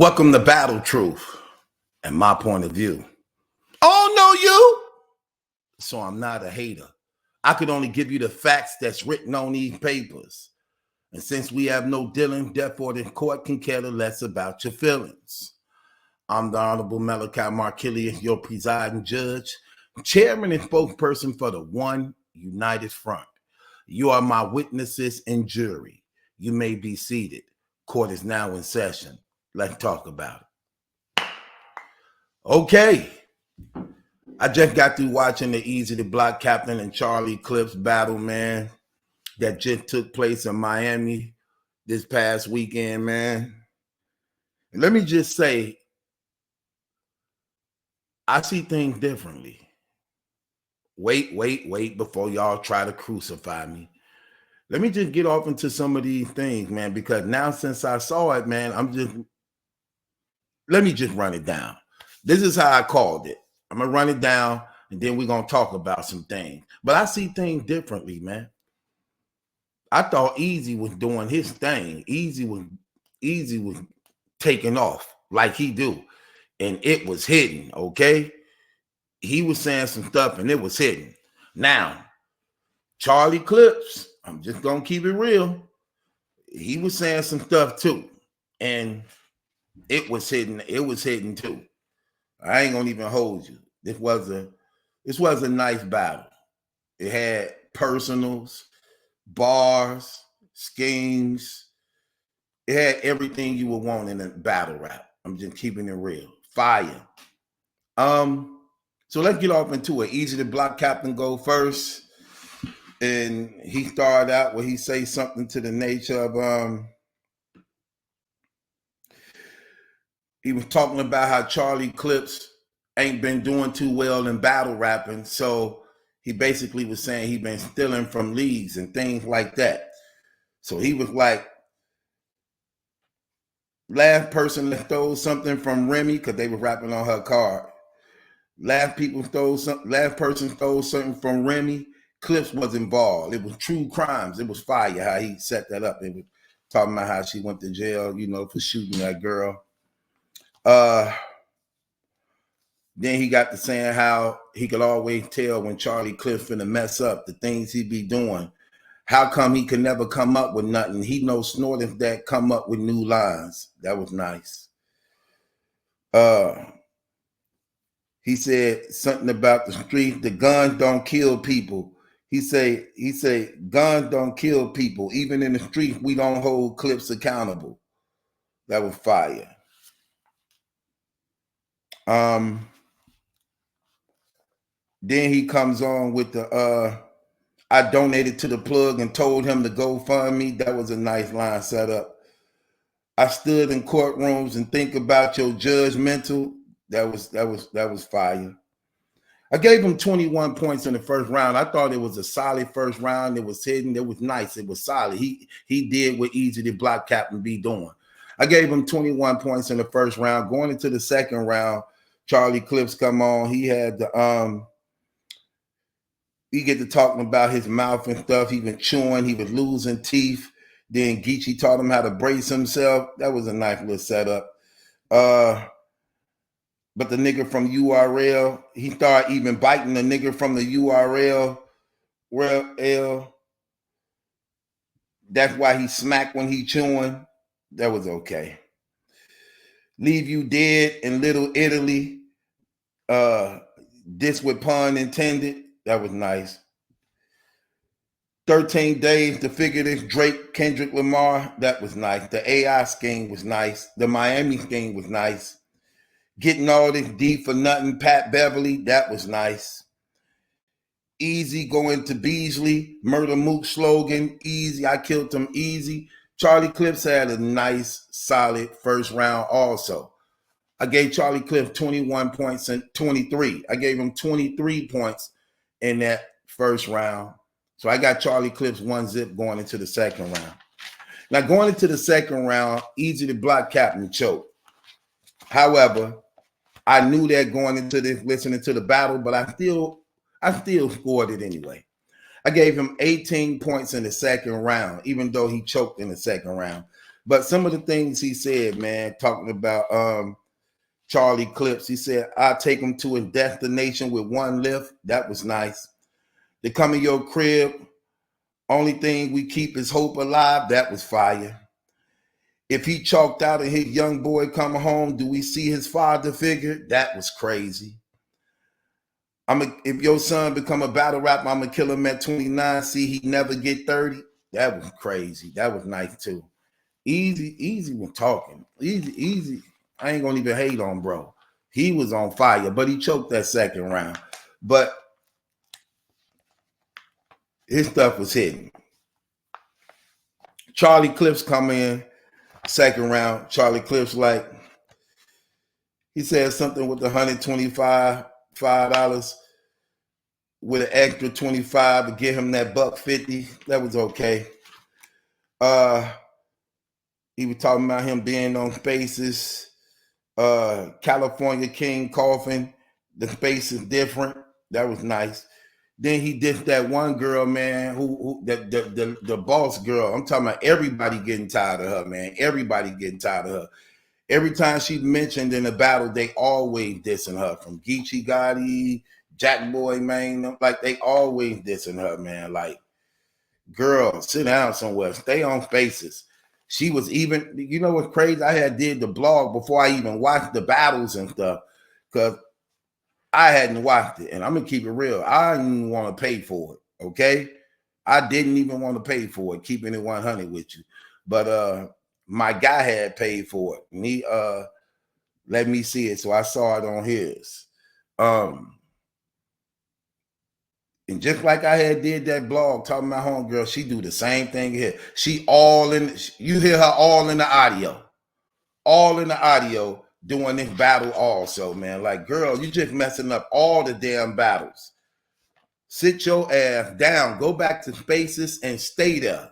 Welcome to Battle Truth and my point of view. Oh, no, you. So I'm not a hater. I could only give you the facts that's written on these papers. And since we have no dealing, therefore the court can care less about your feelings. I'm the Honorable MallikiBaker, your presiding judge, chairman and spokesperson for the One United Front. You are my witnesses and jury. You may be seated. Court is now in session. Let's talk about it. Okay. I just got through watching the Easy to Block Captain and Charlie Clips battle, man, that just took place in Miami this past weekend, man. And let me just say, I see things differently. Wait before y'all try to crucify me. Let me just get off into some of these things, man, because now since I saw it, man, let me just run it down. This is how I called it. I'm going to run it down, and then we're going to talk about some things. But I see things differently, man. I thought Easy was doing his thing. Easy was taking off like he do, and it was hidden, okay? He was saying some stuff, and it was hidden. Now, Charlie Clips, I'm just going to keep it real. He was saying some stuff, too, and it was hidden. It was hidden, too. I ain't going to even hold you. This was a nice battle. It had personals, bars, schemes. It had everything you would want in a battle rap. I'm just keeping it real. Fire. So let's get off into it. Easy to Block Captain go first. And he started out where he say something to the nature of he was talking about how Charlie Clips ain't been doing too well in battle rapping. So he basically was saying he been stealing from leagues and things like that. So he was like, last person that stole something from Remy, because they were rapping on her card. Last person stole something from Remy. Clips was involved. It was true crimes. It was fire how he set that up. It was talking about how she went to jail, for shooting that girl. Then he got to saying how he could always tell when Charlie Clips finna mess up, the things he be doing. How come he could never come up with nothing? He knows snorters that come up with new lines. That was nice. He said something about the street. The guns don't kill people. He say guns don't kill people. Even in the street, we don't hold Clips accountable. That was fire. Then he comes on with the I donated to the plug and told him to go fund me. That was a nice line set up. I stood in courtrooms and think about your judgmental. That was fire. I gave him 21 points in the first round. I thought it was a solid first round. It was hidden. It was nice. It was solid. He did what Easy to Block Captain be doing. I gave him 21 points in the first round. Going into the second round, Charlie Clips come on. He had the he get to talking about his mouth and stuff. He been chewing. He was losing teeth. Then Geechee taught him how to brace himself. That was a nice little setup. But the nigga from URL, he started even biting the nigga from the URL. Well, that's why he smacked when he chewing. That was okay. Leave you dead in Little Italy. This with pun intended. That was nice. 13 days to figure this Drake, Kendrick Lamar. That was nice. The AI scheme was nice. The Miami scheme was nice. Getting all this D for nothing, Pat Beverly. That was nice. Easy going to Beasley. Murder Mook slogan. Easy. I killed him easy. Charlie Clips had a nice, solid first round also. I gave Charlie Clips 21 points and 23. I gave him 23 points in that first round. So I got Charlie Clips 1-0 going into the second round. Now going into the second round, Easy to Block Captain choke. However, I knew that going into this, listening to the battle, but I still scored it anyway. I gave him 18 points in the second round, even though he choked in the second round. But some of the things he said, man, talking about Charlie Clips, he said, I'll take him to a destination with one lift. That was nice. They come in your crib. Only thing we keep is hope alive. That was fire. If he chalked out and his young boy come home, do we see his father figure? That was crazy. If your son become a battle rapper, I'm going to kill him at 29. See, he never get 30. That was crazy. That was nice too. Easy when talking. Easy. I ain't going to even hate on bro. He was on fire, but he choked that second round. But his stuff was hidden. Charlie Clips come in, second round. Charlie Clips he said something with the $125 with an extra 25 to get him that $150. That was okay. He was talking about him being on Spaces. California King Coffin. The space is different. That was nice. Then he did that one girl, man, the boss girl. I'm talking about everybody getting tired of her, man. Everybody getting tired of her. Every time she mentioned in a battle, they always dissing her. From Geechee Gotti, Jack Boy, man. Like, they always dissing her, man. Like, girl, sit down somewhere. Stay on Spaces. She was even, you know what's crazy? I did the blog before I even watched the battles and stuff, because I hadn't watched it. And I'm going to keep it real. I didn't even want to pay for it, okay? I didn't even want to pay for it, keeping it 100 with you. But my guy had paid for it. And he let me see it, so I saw it on his. And just like I had did that blog talking about homegirl, she do the same thing here. She all in, you hear her all in the audio. All in the audio doing this battle also, man. Like, girl, you just messing up all the damn battles. Sit your ass down. Go back to Spaces and stay there.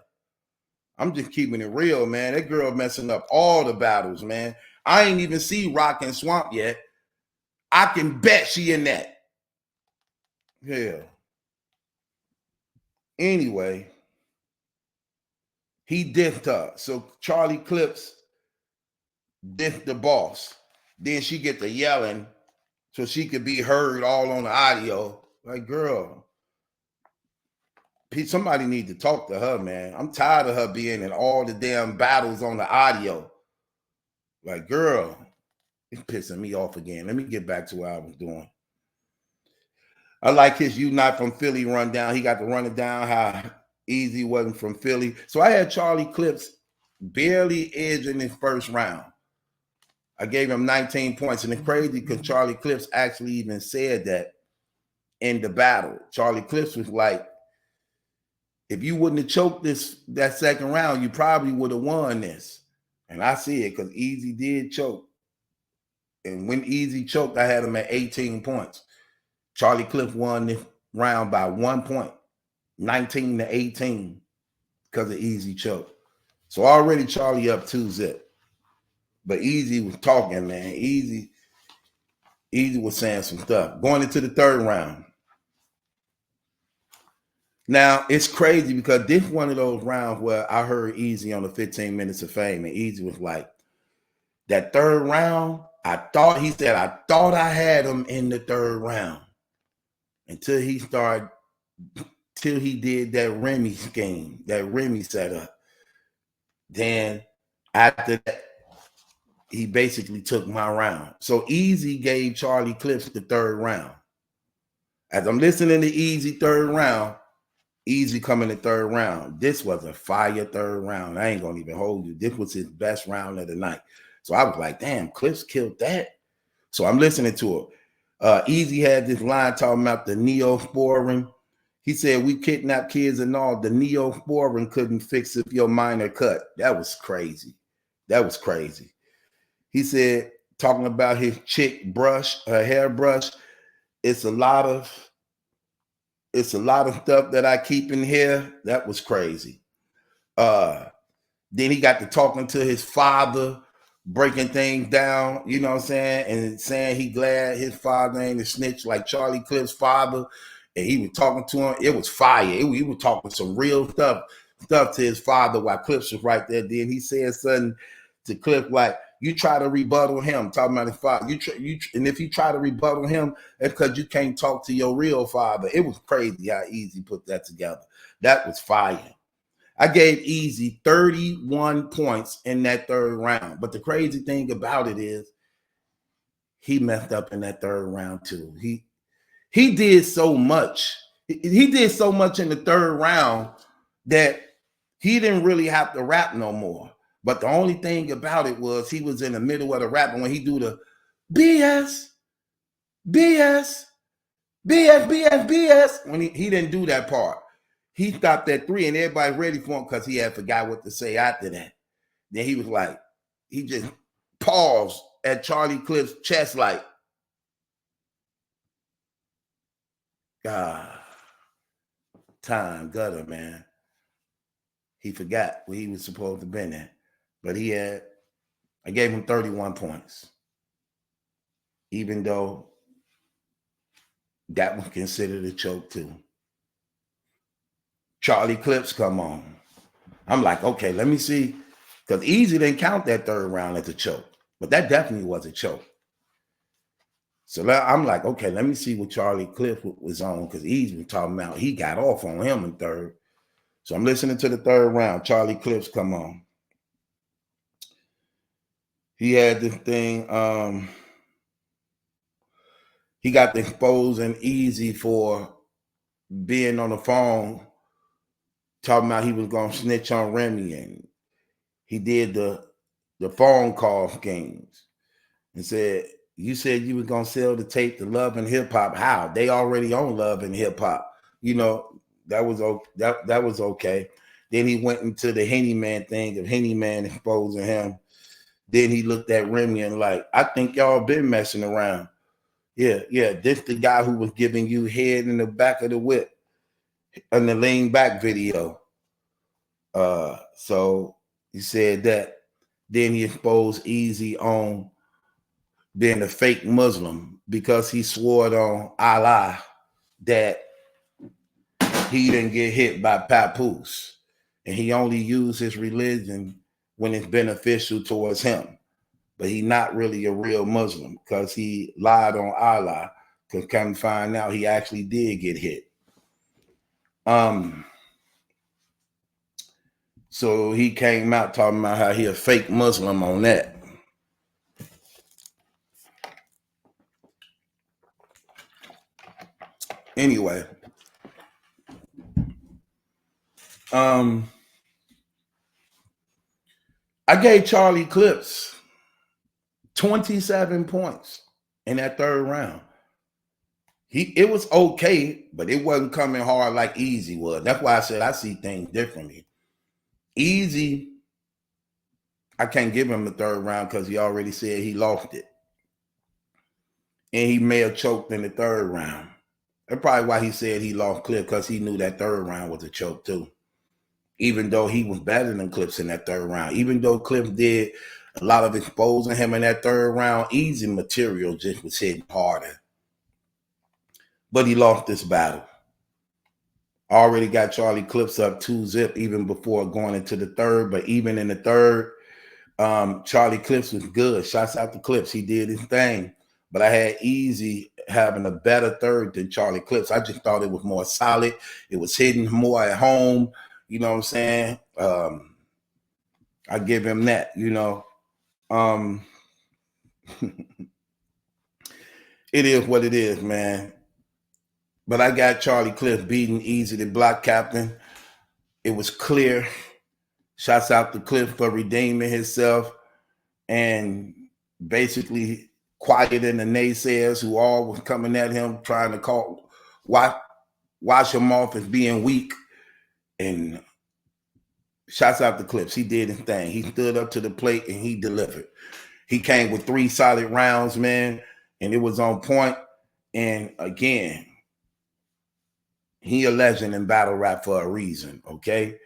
I'm just keeping it real, man. That girl messing up all the battles, man. I ain't even see Rock and Swamp yet. I can bet she in that. Yeah. Anyway, he dissed her. So Charlie Clips dissed the boss. Then she get to yelling so she could be heard all on the audio. Like, girl, somebody need to talk to her, man. I'm tired of her being in all the damn battles on the audio. Like, girl, it's pissing me off again. Let me get back to what I was doing. I like his You Not From Philly rundown. He got to run it down how Easy wasn't from Philly. So I had Charlie Clips barely edging his first round. I gave him 19 points. And it's crazy because Charlie Clips actually even said that in the battle. Charlie Clips was like, if you wouldn't have choked that second round, you probably would have won this. And I see it because Easy did choke. And when Easy choked, I had him at 18 points. Charlie Clips won this round by 1 point, 19 to 18, because of Easy choke. So already Charlie up 2-0. But Easy was talking, man. Easy was saying some stuff. Going into the third round. Now, it's crazy because this one of those rounds where I heard Easy on the 15 Minutes of Fame, and Easy was like, that third round, I thought I had him in the third round. Until he did that Remy scheme, that Remy setup. Then after that, he basically took my round. So Easy gave Charlie Clips the third round. As I'm listening to Easy third round, Easy coming the third round. This was a fire third round. I ain't gonna even hold you. This was his best round of the night. So I was like, damn, Clips killed that. So I'm listening to it. Easy had this line talking about the neosporin. He said, we kidnap kids and all. The neosporin couldn't fix if your minor cut. That was crazy. That was crazy. He said, talking about his chick brush, her hairbrush. It's a lot of stuff that I keep in here. That was crazy. Then he got to talking to his father, breaking things down, you know what I'm saying? And saying he glad his father ain't a snitch like Charlie Clips' father. And he was talking to him. It was fire. He was talking some real stuff. stuff to his father while Clips was right there. Then he said something to Cliff like, you try to rebuttal him, talking about his father. And if you try to rebuttal him, it's because you can't talk to your real father. It was crazy how Easy put that together. That was fire. I gave Easy 31 points in that third round. But the crazy thing about it is he messed up in that third round too. He did so much. He did so much in the third round that he didn't really have to rap no more. But the only thing about it was he was in the middle of the rap, and when he do the BS, BS, BS, BS, BS, when he didn't do that part. He stopped at 3 and everybody ready for him because he had forgot what to say after that. Then he was like, he just paused at Charlie Cliff's chest like, God, time gutter, man. He forgot where he was supposed to be at. But I gave him 31 points. Even though that was considered a choke too. Charlie Clips come on. I'm like, okay, let me see. Because Easy didn't count that third round as a choke. But that definitely was a choke. So I'm like, okay, let me see what Charlie Clips was on. Because Easy was talking about he got off on him in third. So I'm listening to the third round. Charlie Clips come on. He had this thing. He got the exposing Easy for being on the phone, talking about he was gonna snitch on Remy, and he did the phone call games and said, "You said you were gonna sell the tape to Love and Hip Hop. How? They already own Love and Hip Hop. You know that was okay." Then he went into the Henny Man thing of Henny Man exposing him. Then he looked at Remy and like, "I think y'all been messing around." Yeah. This the guy who was giving you head in the back of the whip in the lean back video. So he said that. Then he exposed Easy on being a fake Muslim because he swore on Allah that he didn't get hit by Papoose. And he only used his religion when it's beneficial towards him. But he's not really a real Muslim because he lied on Allah. Because come to find out he actually did get hit. So he came out talking about how he a fake Muslim on that. Anyway, I gave Charlie Clips 27 points in that third round. It was okay, but it wasn't coming hard like Easy was. That's why I said I see things differently. Easy, I can't give him the third round because he already said he lost it. And he may have choked in the third round. That's probably why he said he lost Cliff, because he knew that third round was a choke too. Even though he was better than Clips in that third round. Even though Cliff did a lot of exposing him in that third round, Easy material just was hitting harder. But he lost this battle. Already got Charlie Clips up 2-0 even before going into the third. But even in the third, Charlie Clips was good. Shouts out to Clips. He did his thing. But I had Easy having a better third than Charlie Clips. I just thought it was more solid. It was hitting more at home. You know what I'm saying? I give him that, you know. It is what it is, man. But I got Charlie Cliff beating Easy, the block captain. It was clear. Shouts out to Cliff for redeeming himself and basically quieting the naysayers who all was coming at him, trying to wash him off as being weak. And shouts out to Clips. He did his thing. He stood up to the plate and he delivered. He came with 3 solid rounds, man, and it was on point. And again, he a legend in battle rap for a reason, okay?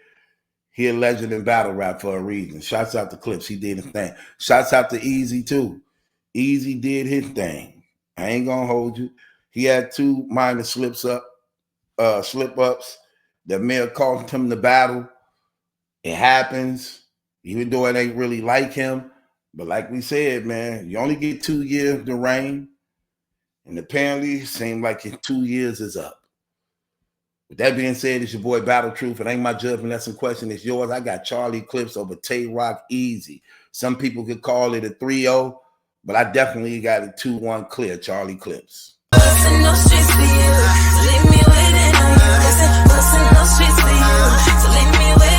He a legend in battle rap for a reason. Shouts out to Clips. He did his thing. Shouts out to Easy, too. Easy did his thing. I ain't going to hold you. He had 2 minor slip-ups that may have cost him the battle. It happens, even though it ain't really like him. But like we said, man, you only get 2 years to reign. And apparently, it seems like your 2 years is up. With that being said, it's your boy Battle Truth. It ain't my judgment lesson question. It's yours. I got Charlie Clips over Tay Rock easy. Some people could call it a 3-0, but I definitely got a 2-1 clear, Charlie Clips. Leave me waiting on you.